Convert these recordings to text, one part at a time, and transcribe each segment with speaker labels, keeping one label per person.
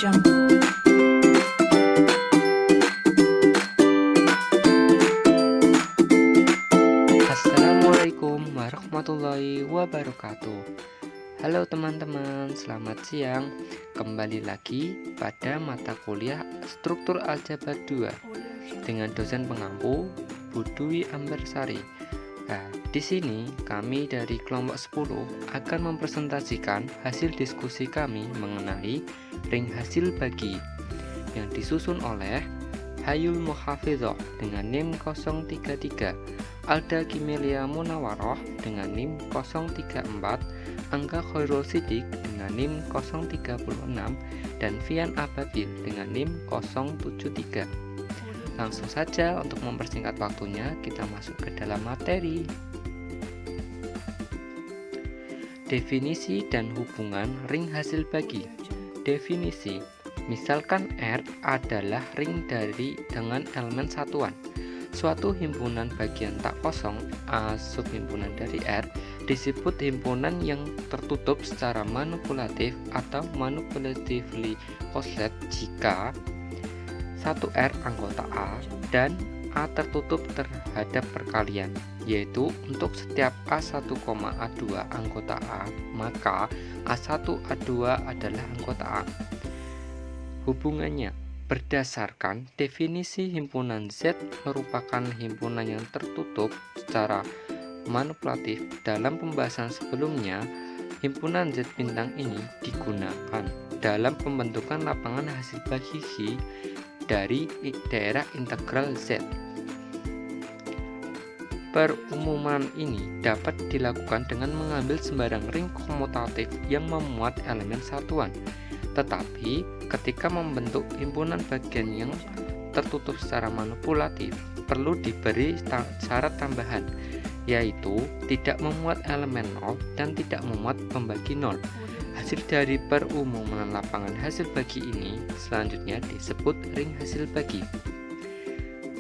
Speaker 1: Jungle.
Speaker 2: Assalamualaikum warahmatullahi wabarakatuh. Halo teman-teman, selamat siang. Kembali lagi pada mata kuliah Struktur Aljabar 2 dengan dosen pengampu Bu Dwi Ambersari. Nah, di sini kami dari kelompok 10 akan mempresentasikan hasil diskusi kami mengenai ring hasil bagi yang disusun oleh Hayul Muhafizah dengan NIM 033, Alda Kimelia Munawaroh dengan NIM 034, Angga Khairul Sidik dengan NIM 036, dan Fian Ababil dengan NIM 073. Langsung saja untuk mempersingkat waktunya, kita masuk ke dalam materi. Definisi dan hubungan ring hasil bagi. Definisi: misalkan R adalah ring dengan elemen satuan. Suatu himpunan bagian tak kosong A subhimpunan dari R disebut himpunan yang tertutup secara manipulatif atau manipulatively closed jika 1R anggota A dan A tertutup terhadap perkalian, yaitu untuk setiap A1, A2 anggota A, maka A1, A2 adalah anggota A. Hubungannya, berdasarkan definisi himpunan Z merupakan himpunan yang tertutup secara manipulatif. Dalam pembahasan sebelumnya, himpunan Z bintang ini digunakan dalam pembentukan lapangan hasil bagi dari daerah integral Z. Perumuman ini dapat dilakukan dengan mengambil sembarang ring komutatif yang memuat elemen satuan. Tetapi ketika membentuk himpunan bagian yang tertutup secara manipulatif, perlu diberi syarat tambahan, yaitu tidak memuat elemen 0 dan tidak memuat pembagi 0. Hasil dari perumuman lapangan hasil bagi ini selanjutnya disebut ring hasil bagi.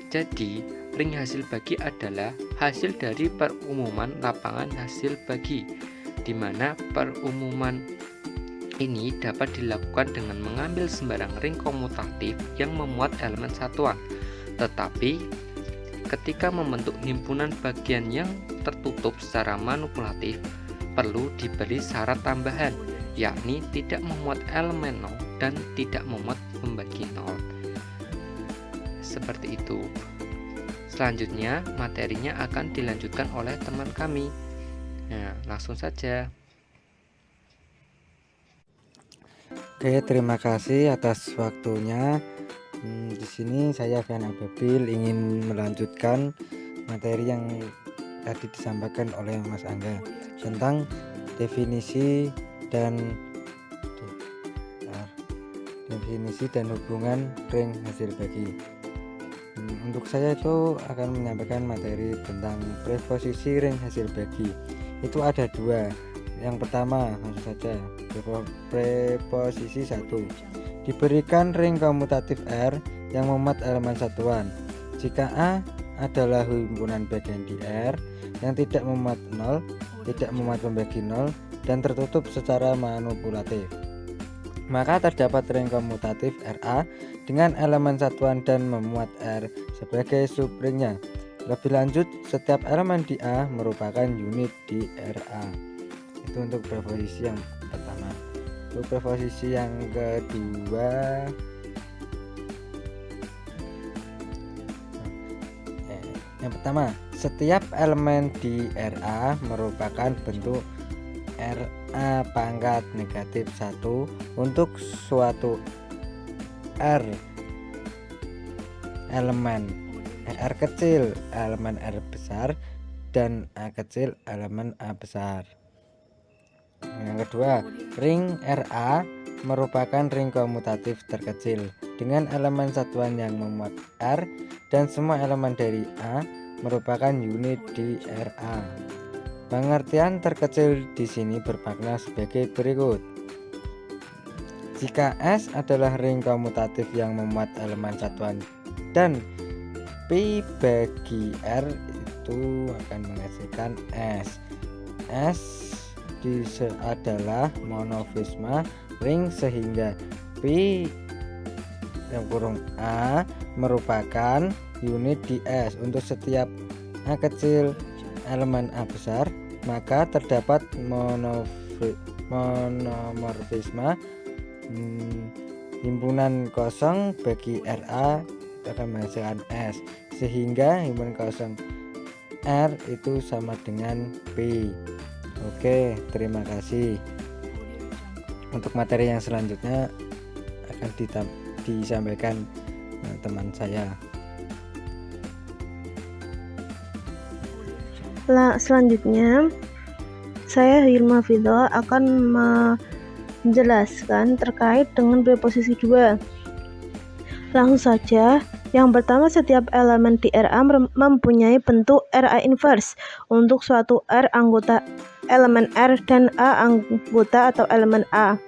Speaker 2: Jadi, ring hasil bagi adalah hasil dari perumuman lapangan hasil bagi, di mana perumuman ini dapat dilakukan dengan mengambil sembarang ring komutatif yang memuat elemen satuan. Tetapi, ketika membentuk himpunan bagian yang tertutup secara manipulatif, perlu diberi syarat tambahan, yakni tidak memuat elemen 0 dan tidak memuat pembagi 0. Seperti itu. Selanjutnya, materinya akan dilanjutkan oleh teman kami. Nah, langsung saja.
Speaker 3: Oke, terima kasih atas waktunya. Di sini saya Fian Ababil ingin melanjutkan materi yang tadi disampaikan oleh Mas Angga tentang definisi dan hubungan ring hasil bagi. Untuk saya itu akan menyampaikan materi tentang preposisi ring hasil bagi. Itu ada dua. Yang pertama, langsung saja, preposisi 1. Diberikan ring komutatif R yang memuat elemen satuan. Jika A adalah himpunan bagian di R yang tidak memuat 0, tidak memuat pembagi 0, dan tertutup secara manipulatif, maka terdapat ring komutatif RA dengan elemen satuan dan memuat R sebagai subringnya. Lebih lanjut, setiap elemen di A merupakan unit di RA. Itu untuk preposisi yang pertama. Untuk preposisi yang kedua, yang pertama, setiap elemen di RA merupakan bentuk RA pangkat negatif 1 untuk suatu R elemen R kecil elemen R besar dan A kecil elemen A besar. Yang kedua, ring RA merupakan ring komutatif terkecil dengan elemen satuan yang memuat R dan semua elemen dari A merupakan unit di RA. Pengertian terkecil di sini bermakna sebagai berikut. Jika S adalah ring komutatif yang memuat elemen satuan dan P bagi R itu akan menghasilkan S. S adalah monofisma ring sehingga Pi yang kurung A merupakan unit ds. Untuk setiap A kecil elemen A besar, maka terdapat monomorfisme himpunan kosong bagi RA akan menghasilkan S, sehingga himpunan kosong R itu sama dengan P. Oke, terima kasih. Untuk materi yang selanjutnya akan disampaikan teman saya.
Speaker 1: Selanjutnya saya Hilma Fidho akan menjelaskan terkait dengan preposisi 2. Langsung saja. Yang pertama, setiap elemen di RA mempunyai bentuk RA inverse untuk suatu R anggota elemen R dan A anggota atau elemen A.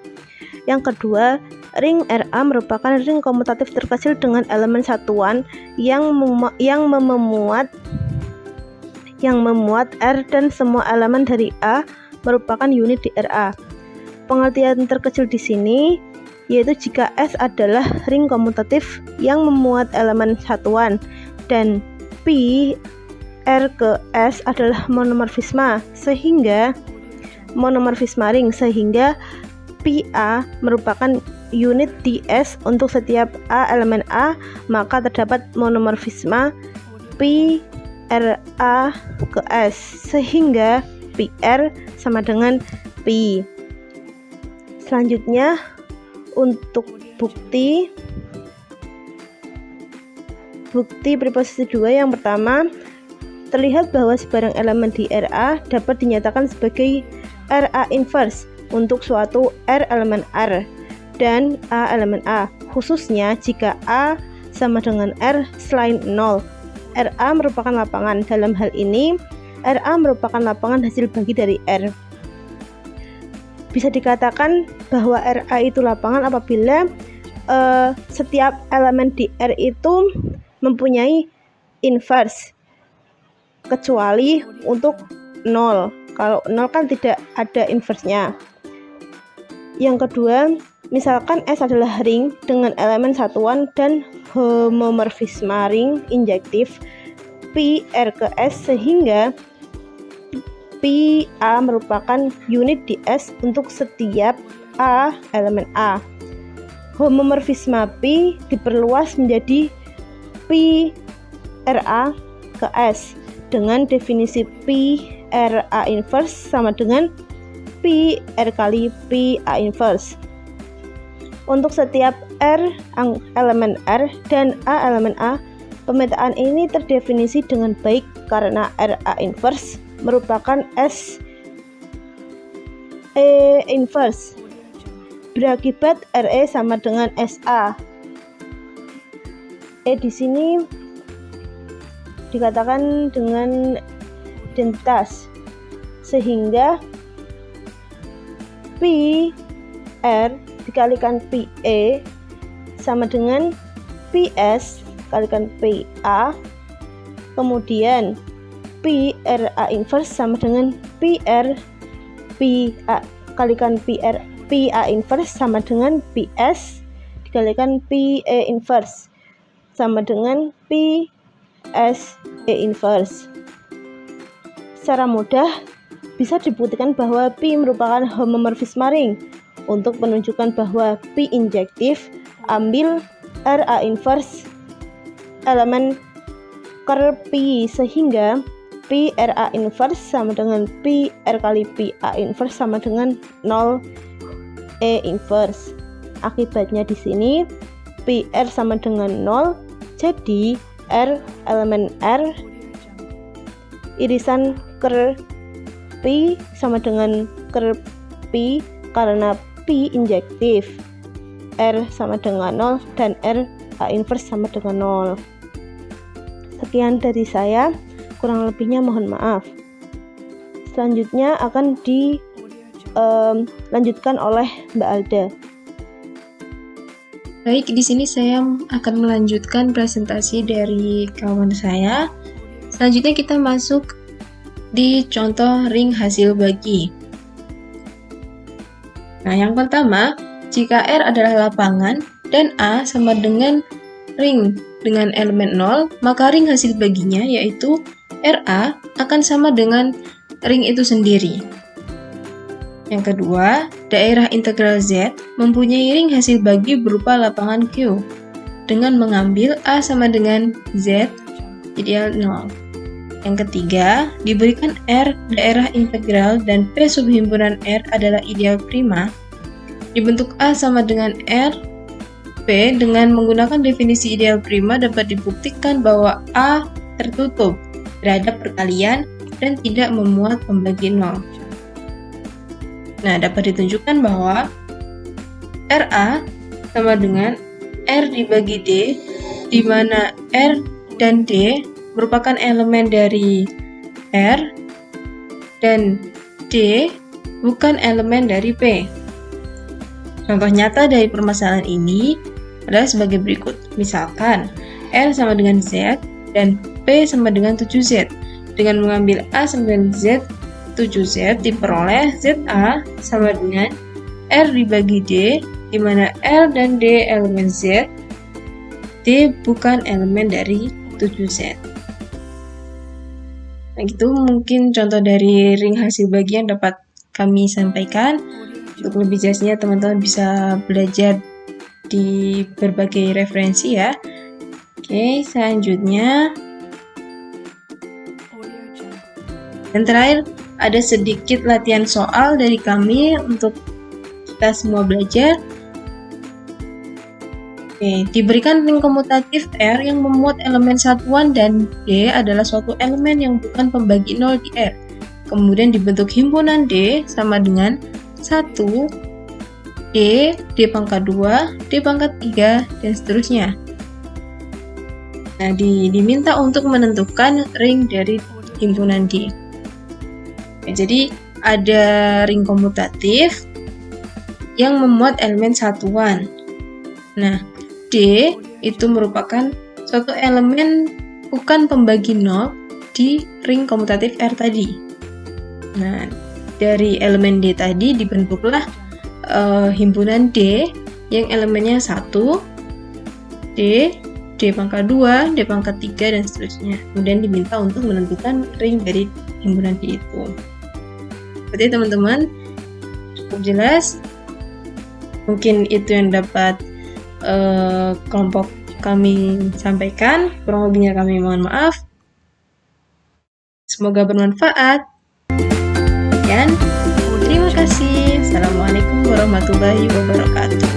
Speaker 1: Yang kedua, ring RA merupakan ring komutatif terkecil dengan elemen satuan yang memuat R dan semua elemen dari A merupakan unit di RA. Pengertian terkecil di sini yaitu jika S adalah ring komutatif yang memuat elemen satuan dan P R ke S adalah monomorfisme ring, sehingga PA merupakan unit di S untuk setiap A elemen A, maka terdapat monomorfisme P RA ke S, sehingga PR sama dengan P. Selanjutnya, untuk bukti preposisi 2 yang pertama, terlihat bahwa sebarang elemen di RA dapat dinyatakan sebagai RA inverse untuk suatu R elemen R dan A elemen A, khususnya jika A sama dengan R selain 0. RA merupakan lapangan. Dalam hal ini, RA merupakan lapangan hasil bagi dari R. Bisa dikatakan bahwa RA itu lapangan apabila setiap elemen di R itu mempunyai inverse, kecuali untuk 0. Kalau 0 kan tidak ada inverse-nya. Yang kedua, misalkan S adalah ring dengan elemen satuan dan homomorfisme ring injektif P R ke S, sehingga PA merupakan unit di S untuk setiap A elemen A. Homomorfisme P diperluas menjadi P RA ke S dengan definisi P RA inverse sama dengan P R kali P A inverse. Untuk setiap R elemen R dan A elemen A, pemetaan ini terdefinisi dengan baik karena RA inverse merupakan S E inverse, berakibat RE sama dengan SA. E di sini dikatakan dengan identitas, sehingga P R dikalikan PE sama dengan PS kalikan PA, kemudian P RA inverse sama dengan PR PA kalikan PR PA inverse sama dengan PS dikalikan PE inverse sama dengan PSE inverse. Secara mudah bisa dibuktikan bahwa P merupakan homomorfisme ring. Untuk menunjukkan bahwa P injektif, ambil RA inverse elemen ker P, sehingga P RA inverse sama dengan P R kali P A inverse sama dengan 0 E inverse. Akibatnya di sini P R sama dengan 0, jadi R elemen R irisan ker P sama dengan ker P karena P injektif, R sama dengan 0 dan R A inverse sama dengan 0. Sekian dari saya, kurang lebihnya mohon maaf. Selanjutnya akan dilanjutkan oleh Mbak Alda.
Speaker 4: Baik, di sini saya akan melanjutkan presentasi dari kawan saya. Selanjutnya kita masuk di contoh ring hasil bagi. Nah, yang pertama, jika R adalah lapangan dan A sama dengan ring dengan elemen 0, maka ring hasil baginya yaitu RA akan sama dengan ring itu sendiri. Yang kedua, daerah integral Z mempunyai ring hasil bagi berupa lapangan Q dengan mengambil A sama dengan Z ideal 0. Yang ketiga, diberikan R daerah integral dan P subhimpunan R adalah ideal prima, dibentuk A sama dengan R P dengan menggunakan definisi ideal prima dapat dibuktikan bahwa A tertutup terhadap perkalian dan tidak memuat pembagi 0. Nah, dapat ditunjukkan bahwa RA sama dengan R dibagi D, di mana R dan D merupakan elemen dari R dan D bukan elemen dari P. Contoh nyata dari permasalahan ini adalah sebagai berikut. Misalkan R sama dengan Z dan P sama dengan 7Z. Dengan mengambil A sama dengan Z 7Z diperoleh ZA sama dengan R dibagi D, di mana R dan D elemen Z, D bukan elemen dari 7Z. Nah, itu mungkin contoh dari ring hasil bagi yang dapat kami sampaikan. Untuk lebih jelasnya teman-teman bisa belajar di berbagai referensi ya. Oke, selanjutnya. Dan terakhir, ada sedikit latihan soal dari kami untuk kita semua belajar. Oke, diberikan ring komutatif R yang memuat elemen satuan dan D adalah suatu elemen yang bukan pembagi 0 di R. Kemudian dibentuk himpunan D sama dengan 1, D, D pangkat 2, D pangkat 3, dan seterusnya. Nah, diminta untuk menentukan ring dari himpunan D. Oke, jadi ada ring komutatif yang memuat elemen satuan. Nah, D itu merupakan suatu elemen bukan pembagi 0 di ring komutatif R tadi. Nah, dari elemen D tadi dibentuklah himpunan D yang elemennya 1, D, D pangkat 2, D pangkat 3, dan seterusnya. Kemudian diminta untuk menentukan ring dari himpunan D itu. Berarti teman-teman cukup jelas. Mungkin itu yang dapat kelompok kami sampaikan. Kurang lebihnya kami mohon maaf. Semoga bermanfaat. Dan terima kasih. Assalamualaikum warahmatullahi wabarakatuh.